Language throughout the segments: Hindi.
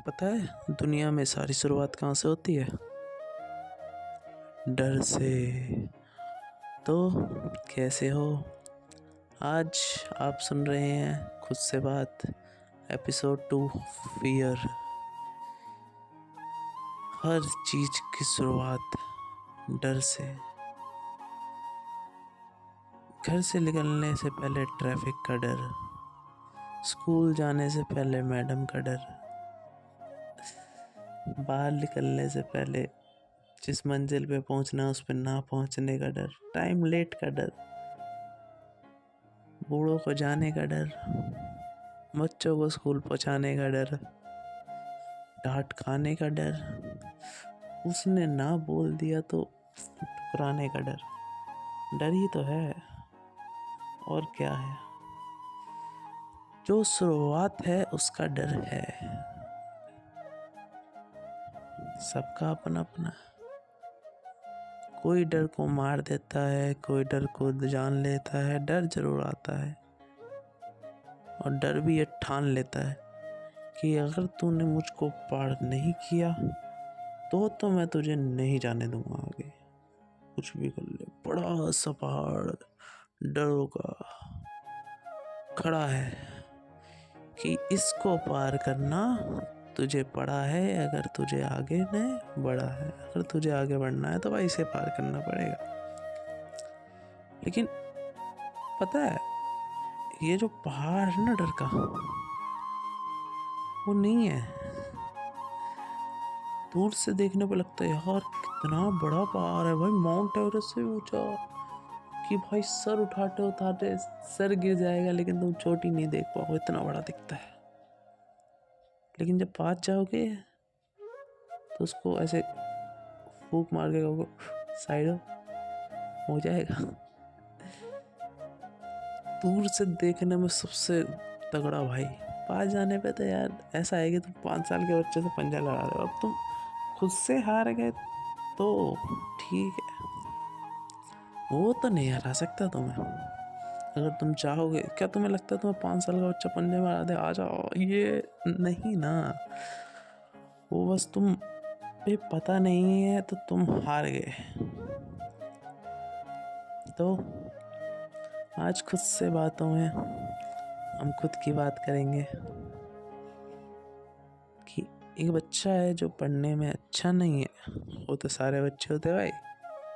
पता है दुनिया में सारी शुरुआत कहाँ से होती है? डर से। तो कैसे हो? आज आप सुन रहे हैं खुद से बात एपिसोड 2 फियर। हर चीज की शुरुआत डर से। घर से निकलने से पहले ट्रैफिक का डर, स्कूल जाने से पहले मैडम का डर, बाहर निकलने से पहले जिस मंजिल पे पहुंचना उस पर ना पहुंचने का डर, टाइम लेट का डर, बूढ़ों को जाने का डर, बच्चों को स्कूल पहुंचाने का डर, डांट खाने का डर, उसने ना बोल दिया तो ठुकराने का डर। डर ही तो है, और क्या है? जो शुरुआत है उसका डर है। सबका अपना अपना। कोई डर को मार देता है, कोई डर को जान लेता है। डर जरूर आता है, और डर भी ये ठान लेता है कि अगर तूने मुझको पार नहीं किया तो मैं तुझे नहीं जाने दूंगा आगे। कुछ भी कर ले। बड़ा सा पहाड़ डरों का खड़ा है कि इसको पार करना तुझे पड़ा है। अगर तुझे आगे नहीं बढ़ा है, अगर तुझे आगे बढ़ना है तो भाई इसे पार करना पड़ेगा। लेकिन पता है, ये जो पहाड़ है ना डर का, वो नहीं है। दूर से देखने पर लगता है यार कितना बड़ा पहाड़ है भाई, माउंट एवरेस्ट से ऊंचा, कि भाई सर उठाते उठाते सर गिर जाएगा लेकिन तुम चोटी नहीं देख पाओ, इतना बड़ा दिखता है। लेकिन जब पास जाओगे तो उसको ऐसे फूंक मार के कहोगे साइड हो जाएगा। दूर से देखने में सबसे तगड़ा भाई, पास जाने पे तो यार ऐसा है कि तुम 5 साल के बच्चे से पंजा लड़ा रहे हो। अब तुम खुद से हार गए तो ठीक है, वो तो नहीं हरा सकता तुम्हें। अगर तुम चाहोगे, क्या तुम्हें लगता है तुम्हें 5 साल का बच्चा पंजे में हरा दे? आ जाओ, ये नहीं ना। वो बस तुम पे पता नहीं है तो तुम हार गए। तो आज खुद से बातों में हम खुद की बात करेंगे कि एक बच्चा है जो पढ़ने में अच्छा नहीं है। वो तो सारे बच्चे होते हैं भाई,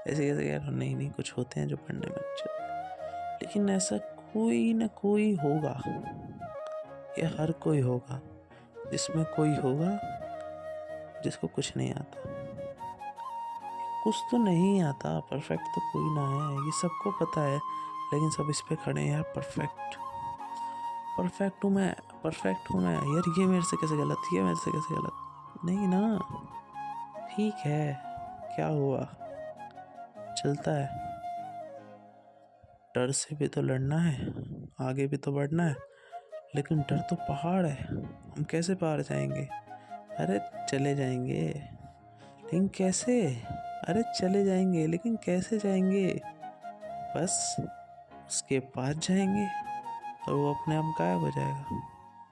ऐसे कैसे कह रहा हूँ? नहीं, कुछ होते हैं जो पढ़ने में अच्छे होते हैं। लेकिन ऐसा कोई ना कोई होगा, ये हर कोई होगा, जिसमें कोई होगा जिसको कुछ नहीं आता। कुछ तो नहीं आता, परफेक्ट तो कोई ना है, ये सबको पता है। लेकिन सब इस पे खड़े हैं यार, परफेक्ट हूँ मैं यार, ये मेरे से कैसे गलत, ये मेरे से कैसे गलत। नहीं ना, ठीक है, क्या हुआ, चलता है। डर से भी तो लड़ना है, आगे भी तो बढ़ना है। लेकिन डर तो पहाड़ है, हम कैसे पार जाएंगे? अरे चले जाएंगे, लेकिन कैसे? अरे चले जाएंगे लेकिन कैसे जाएंगे? बस उसके पास जाएंगे और वो अपने आप गायब हो जाएगा।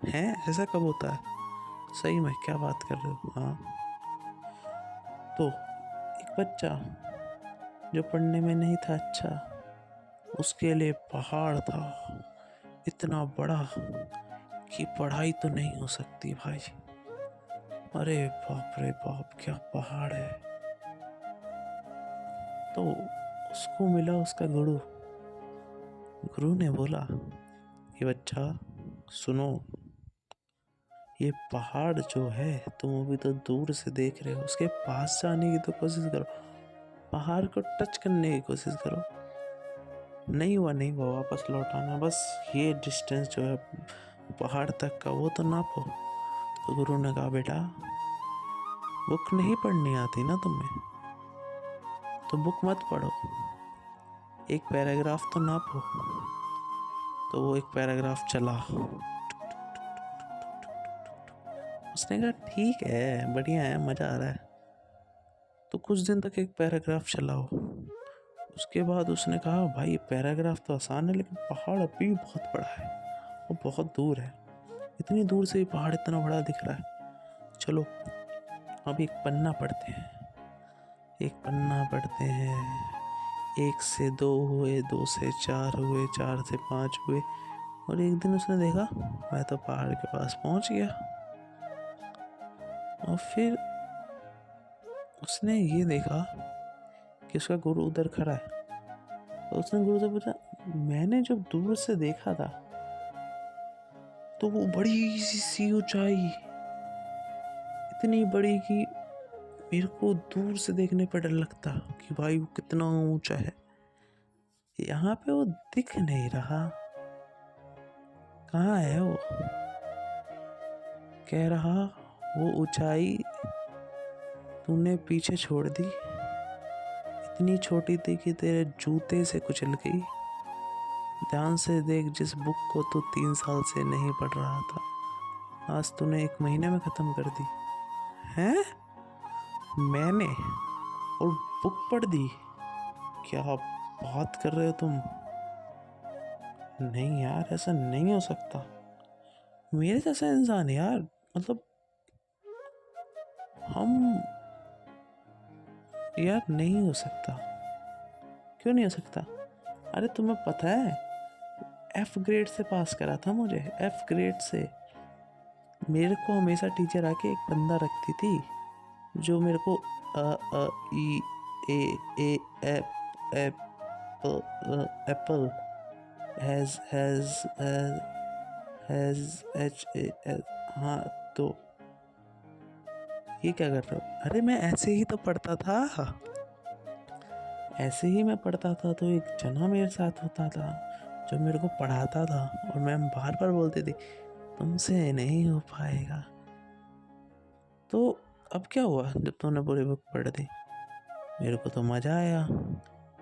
हैं, ऐसा कब होता है? सही में, क्या बात कर रहे हो? हाँ, तो एक बच्चा जो पढ़ने में नहीं था अच्छा, उसके लिए पहाड़ था इतना बड़ा कि पढ़ाई तो नहीं हो सकती भाई। अरे बाप रे बाप, क्या पहाड़ है। तो उसको मिला उसका गुरु ने बोला कि बच्चा सुनो, ये पहाड़ जो है तुम अभी तो दूर से देख रहे हो, उसके पास जाने की तो कोशिश करो, पहाड़ को टच करने की कोशिश करो। नहीं हुआ, वापस लौट आना। बस ये डिस्टेंस जो है पहाड़ तक का, वो तो नापो। तो गुरु ने कहा बेटा, बुक नहीं पढ़नी आती ना तुम्हें, तो बुक मत पढ़ो, एक पैराग्राफ तो नापो। तो वो एक पैराग्राफ चला। उसने कहा ठीक है, बढ़िया है, मजा आ रहा है। तो कुछ दिन तक एक पैराग्राफ चलाओ। उसके बाद उसने कहा भाई पैराग्राफ तो आसान है, लेकिन पहाड़ अभी भी बहुत बड़ा है, वो बहुत दूर है, इतनी दूर से ही पहाड़ इतना बड़ा दिख रहा है, चलो अब एक पन्ना पढ़ते हैं। एक पन्ना पढ़ते हैं। 1 से 2 हुए, 2 से 4 हुए, 4 से 5 हुए, और एक दिन उसने देखा मैं तो पहाड़ के पास पहुंच गया। और फिर उसने ये देखा कि उसका गुरु उधर खड़ा है। और उसने गुरु से पूछा, मैंने जब दूर से देखा था तो वो बड़ी सी ऊंचाई, इतनी बड़ी कि मेरे को दूर से देखने पर डर लगता कि भाई वो कितना ऊंचा है। यहाँ पे वो दिख नहीं रहा, कहाँ है वो? कह रहा वो ऊंचाई तूने पीछे छोड़ दी, इतनी छोटी थी कि तेरे जूते से कुचल गई। ध्यान से देख, जिस बुक को तू 3 साल से नहीं पढ़ रहा था, आज तूने 1 महीने में खत्म कर दी। हैं? मैंने? और बुक पढ़ दी? क्या बात कर रहे हो तुम? नहीं यार, ऐसा नहीं हो सकता। मेरे जैसा इंसान यार, मतलब हम, यार नहीं हो सकता। क्यों नहीं हो सकता? अरे तुम्हें पता है, F ग्रेड से पास करा था मुझे, F ग्रेड से। मेरे को हमेशा टीचर आके एक बंदा रखती थी जो मेरे को E A apple has H A L. हाँ, तो ये क्या कर रहे हो? अरे मैं ऐसे ही तो पढ़ता था, ऐसे ही मैं पढ़ता था। तो एक जना मेरे साथ होता था जो मेरे को पढ़ाता था, और मैम बार बार बोलती थी तुमसे नहीं हो पाएगा। तो अब क्या हुआ जब तुमने पूरी बुक पढ़ दी? मेरे को तो मज़ा आया।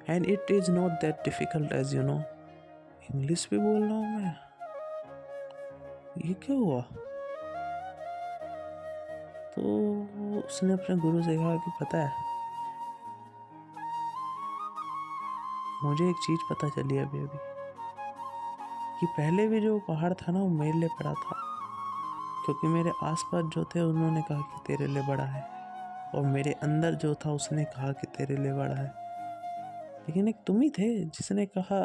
And it is not that difficult as you know. English भी बोल रहा हूँ मैं, ये क्या हुआ? तो उसने अपने गुरु से कहा कि पता है, मुझे एक चीज़ पता चली अभी अभी, कि पहले भी जो पहाड़ था ना वो मेरे लिए बड़ा था, क्योंकि मेरे आसपास जो थे उन्होंने कहा कि तेरे लिए बड़ा है, और मेरे अंदर जो था उसने कहा कि तेरे लिए बड़ा है। लेकिन एक तुम ही थे जिसने कहा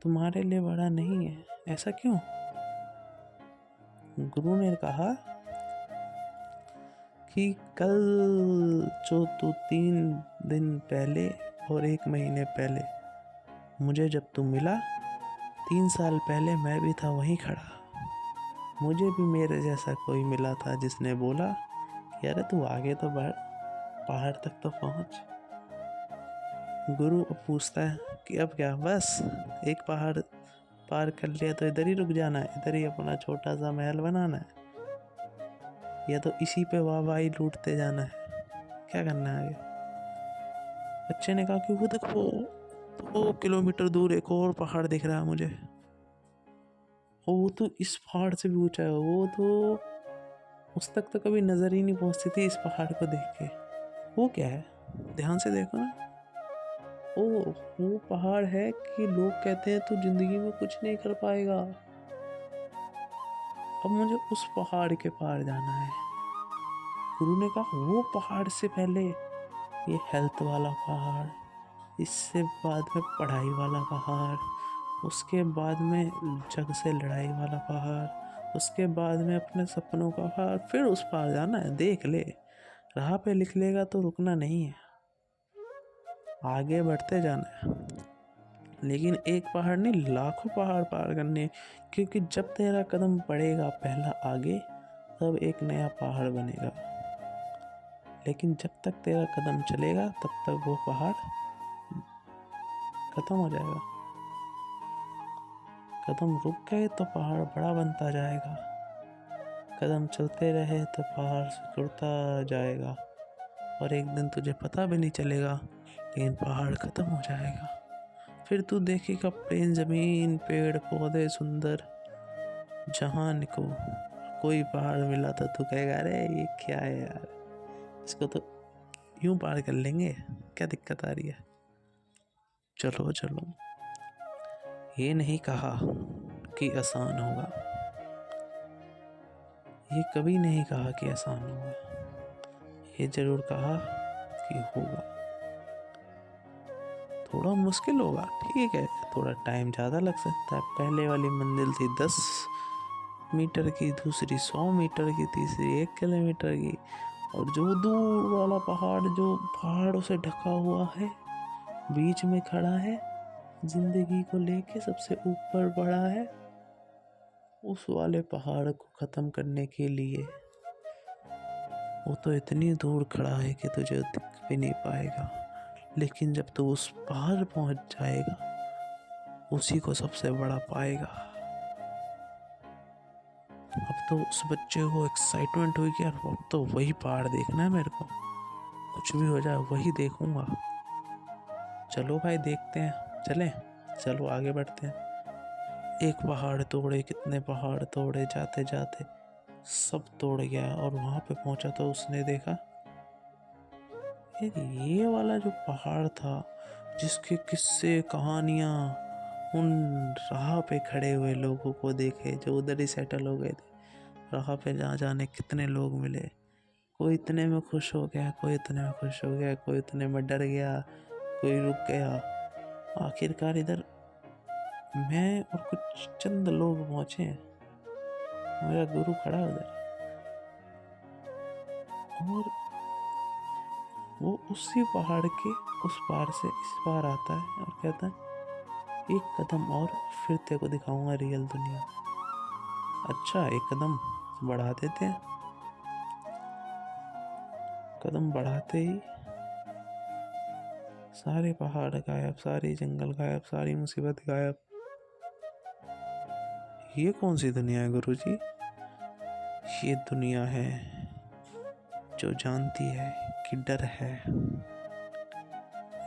तुम्हारे लिए बड़ा नहीं है। ऐसा क्यों? गुरु ने कहा कि कल जो तू 3 दिन पहले और 1 महीने पहले मुझे जब तू मिला, 3 साल पहले मैं भी था वहीं खड़ा। मुझे भी मेरे जैसा कोई मिला था जिसने बोला कि अरे तू आगे तो बढ़, पहाड़ तक तो पहुंच। गुरु अब पूछता है कि अब क्या, बस एक पहाड़ पार कर लिया तो इधर ही रुक जाना है, इधर ही अपना छोटा सा महल बनाना है, या तो इसी पे वाहवाही लूटते जाना है? क्या करना है आगे? बच्चे ने कहा कि वो देखो 2 किलोमीटर दूर एक और पहाड़ दिख रहा है मुझे, और वो तो इस पहाड़ से भी ऊंचा है। वो तो उस तक तो कभी नजर ही नहीं पहुंचती थी इस पहाड़ को देख के। वो क्या है? ध्यान से देखो ना। ओ, वो पहाड़ है कि लोग कहते हैं तू जिंदगी में कुछ नहीं कर पाएगा। अब मुझे उस पहाड़ के पार जाना है। गुरु ने कहा वो पहाड़ से पहले ये हेल्थ वाला पहाड़, इससे बाद में पढ़ाई वाला पहाड़, उसके बाद में जग से लड़ाई वाला पहाड़, उसके बाद में अपने सपनों का पहाड़, फिर उस पार जाना है। देख ले, राह पे लिख लेगा तो रुकना नहीं है, आगे बढ़ते जाना है। लेकिन एक पहाड़ नहीं, लाखों पहाड़ पार करने, क्योंकि जब तेरा कदम पड़ेगा पहला आगे, तब एक नया पहाड़ बनेगा। लेकिन जब तक तेरा कदम चलेगा तब तक वो पहाड़ खत्म हो जाएगा। कदम रुक गए तो पहाड़ बड़ा बनता जाएगा, कदम चलते रहे तो पहाड़ सिकुड़ता जाएगा, और एक दिन तुझे पता भी नहीं चलेगा लेकिन पहाड़ खत्म हो जाएगा। फिर तू देखेगा प्लेन ज़मीन, पेड़ पौधे सुंदर, जहान को कोई पहाड़ मिला तो तू कहेगा अरे ये क्या है यार, इसको तो यूं पार कर लेंगे, क्या दिक्कत आ रही है। चलो चलो, ये नहीं कहा कि आसान होगा, ये कभी नहीं कहा कि आसान होगा, ये जरूर कहा कि होगा। थोड़ा मुश्किल होगा, ठीक है, थोड़ा टाइम ज़्यादा लग सकता है। पहले वाली मंजिल थी 10 मीटर की, दूसरी 100 मीटर की, तीसरी 1 किलोमीटर की, और जो दूर वाला पहाड़ जो पहाड़ों से ढका हुआ है, बीच में खड़ा है, जिंदगी को लेके सबसे ऊपर बढ़ा है, उस वाले पहाड़ को ख़त्म करने के लिए वो तो इतनी दूर खड़ा है कि तुझे दिख भी नहीं पाएगा। लेकिन जब तू उस पार पहुंच जाएगा, उसी को सबसे बड़ा पाएगा। अब तो उस बच्चे को एक्साइटमेंट हुई कि यार अब तो वही पहाड़ देखना है मेरे को, कुछ भी हो जाए वही देखूंगा। चलो भाई देखते हैं, चलें, चलो आगे बढ़ते हैं। एक पहाड़ तोड़े, कितने पहाड़ तोड़े, जाते जाते सब तोड़ गया। और वहां पे पहुंचा तो उसने देखा यार ये वाला जो पहाड़ था, जिसके किस्से कहानियां उन राह पे खड़े हुए लोगों को देखे जो उधर ही सेटल हो गए थे। राह पे जहाँ जाने कितने लोग मिले, कोई इतने में खुश हो गया, कोई इतने में खुश हो गया, कोई इतने में डर गया, कोई रुक गया। आखिरकार इधर मैं और कुछ चंद लोग पहुंचे, मेरा गुरु खड़ा है उधर, और वो उसी पहाड़ के उस पार से इस पार आता है और कहता है एक कदम और, फिर तेरे को दिखाऊंगा रियल दुनिया। अच्छा, एक कदम बढ़ा देते हैं। कदम बढ़ाते ही सारे पहाड़ गायब, सारे जंगल गायब, सारी मुसीबत गायब। ये कौन सी दुनिया है गुरुजी? ये दुनिया है जो जानती है कि डर है,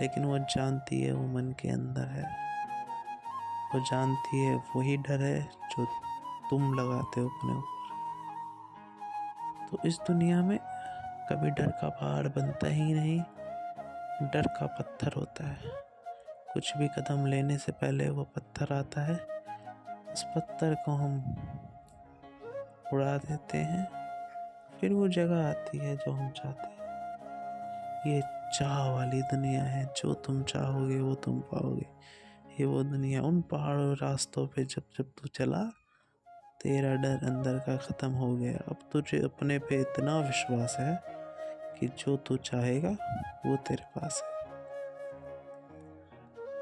लेकिन वो जानती है वो मन के अंदर है। वो जानती है वही डर है जो तुम लगाते हो अपने ऊपर। तो इस दुनिया में कभी डर का पहाड़ बनता ही नहीं, डर का पत्थर होता है। कुछ भी कदम लेने से पहले वो पत्थर आता है, उस पत्थर को हम उड़ा देते हैं, फिर वो जगह आती है जो हम चाहते हैं। ये चाह वाली दुनिया है, जो तुम चाहोगे वो तुम पाओगे। ये वो दुनिया, उन पहाड़ों रास्तों पे जब जब तू चला, तेरा डर अंदर का ख़त्म हो गया। अब तुझे अपने पे इतना विश्वास है कि जो तू चाहेगा वो तेरे पास है।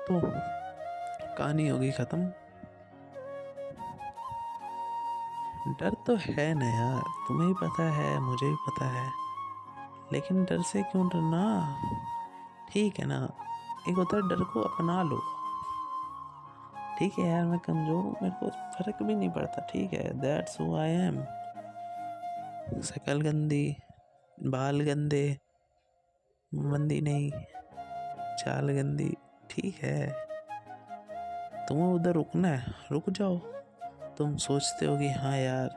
तो कहानी होगी ख़त्म। डर तो है ना यार, तुम्हें भी पता है, मुझे भी पता है, लेकिन डर से क्यों डरना? ठीक है ना, एक होता है डर को अपना लो। ठीक है यार, मैं कमज़ोर हूँ, मेरे को फ़र्क भी नहीं पड़ता, ठीक है, दैट्स हू आई एम। शक्ल गंदी, बाल गंदे, मंदी नहीं, चाल गंदी, ठीक है, तुम्हें उधर रुकना है, रुक जाओ। तुम सोचते हो कि हाँ यार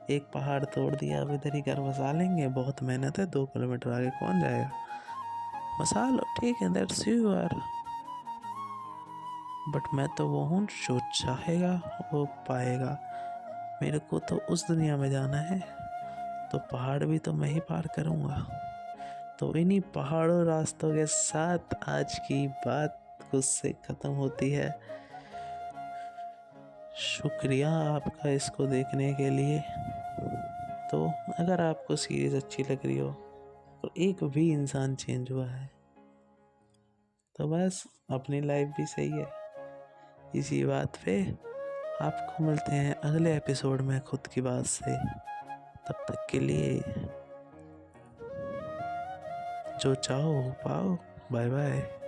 एक पहाड़ तोड़ दिया, अब इधर ही घर बसा लेंगे, बहुत मेहनत है, 2 किलोमीटर आगे कौन जाएगा, बसा लो, ठीक है, दैट्स यू यार। बट मैं तो वो हूँ जो चाहेगा वो पाएगा। मेरे को तो उस दुनिया में जाना है, तो पहाड़ भी तो मैं ही पार करूँगा। तो इन्हीं पहाड़ों रास्तों के साथ आज की बात खुद से ख़त्म होती है। शुक्रिया आपका इसको देखने के लिए। तो अगर आपको सीरीज़ अच्छी लग रही हो और एक भी इंसान चेंज हुआ है, तो बस अपनी लाइफ भी सही है। इसी बात पे आपको मिलते हैं अगले एपिसोड में खुद की बात से। तब तक के लिए जो चाहो पाओ, बाय बाय।